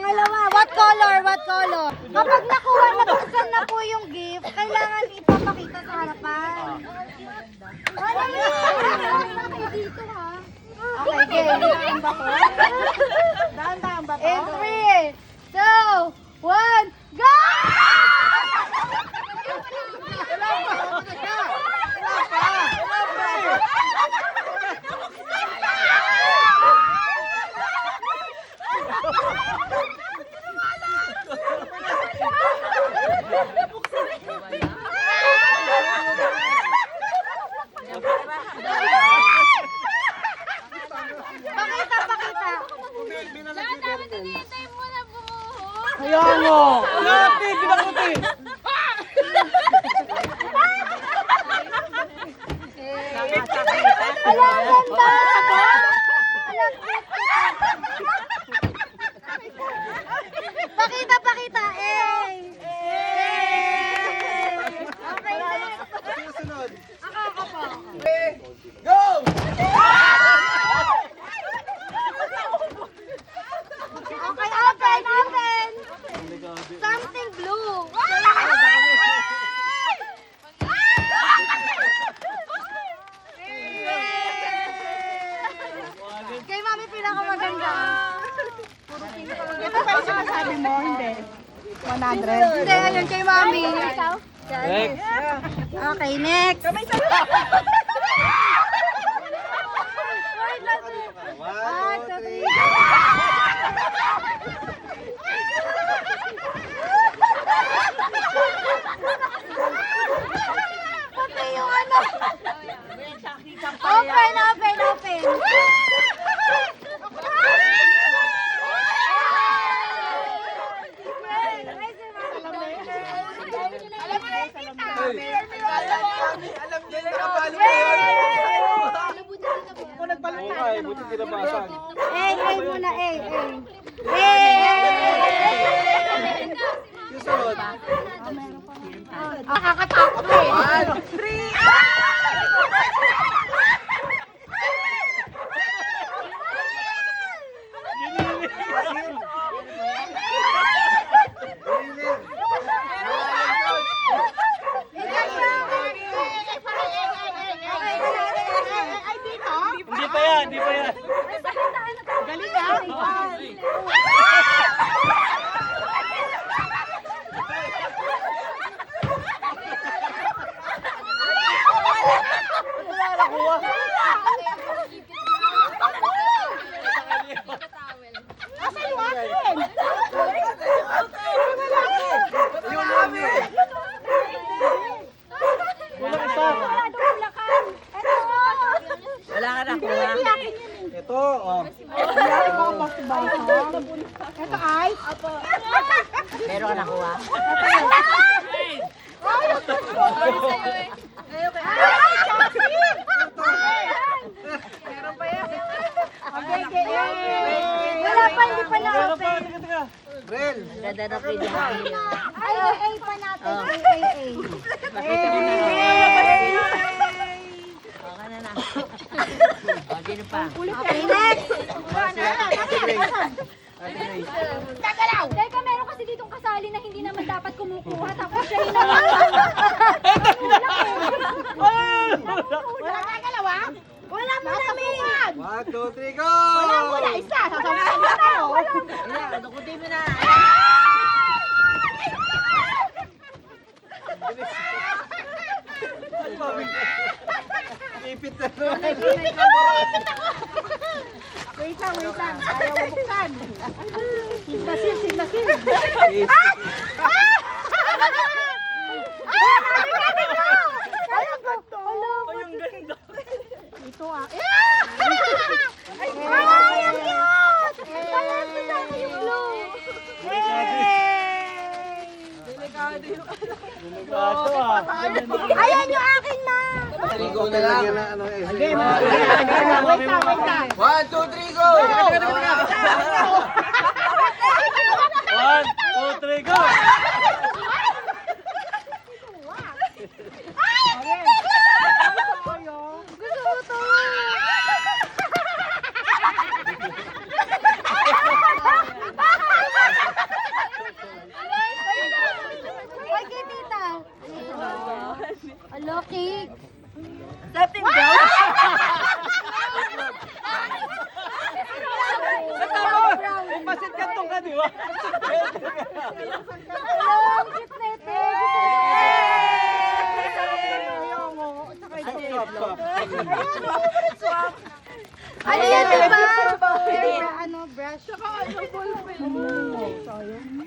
Pangalawa, what color? What color? Kapag nakuha na buksan na po yung gift, kailangan ipapakita sa harapan. Ano yun? Dito ha. Okay, game. Dahan-dahan ba to? In 3, 2, 1, go! Ayan mo! Lati! Pinakuti! Alam ba? Pakita, pakita! Eh! Okay, next. Ako po. Go! Okay, open, open! Something blue. Kay mami pinakamaganda. Ito ba yung sinasabi mo? Hindi. 100. Hindi, ayun kay mami. Next. Okay, next. One, two, three. Pati yung ano. Open, open, open. Alam niya na kapalo ko yun. Kung nagbalot tayo, Okay, buti tinabasag. Eh muna, eh. Susunod. Nakakatakot eh. 1, 3. Hindi pa yan, hindi pa yan. Galing ha? Asa yung akin? Yung mami. Wala isa. Wala ka na kuha. Ito, oh. Ito ay? Meron ka nakuha? Wala pa, hindi pa na-open. Brel. Ganda na pinili. Ay, A pa natin. A. Okay na na. O, sino pa? Okay, next. Gagalaw! Teka, meron kasi ditong kasali na hindi naman dapat kumukuha. Tapos siya yung naman. Wala gagalaw ha? Wala pa namin. 1, 2, 3, go! Wala isa. Sasabihin mo tayo. Ayan, nakutin mo na. Ipit na naman. Wait lang. Ayaw mo buksan. Siglasin. Ayun, ganda. Ito ah. Ay, ang cute! Parang sa akin yung blue. Delikado ah. Ayan yung akin na. Ikaw na lang. Ano, eh. Wait lang. 1, 2, 3, go! 1, 2, 3, go! Gusto ko to. di ba? Ang cute na ito. Ano yan, diba? Ano, brush?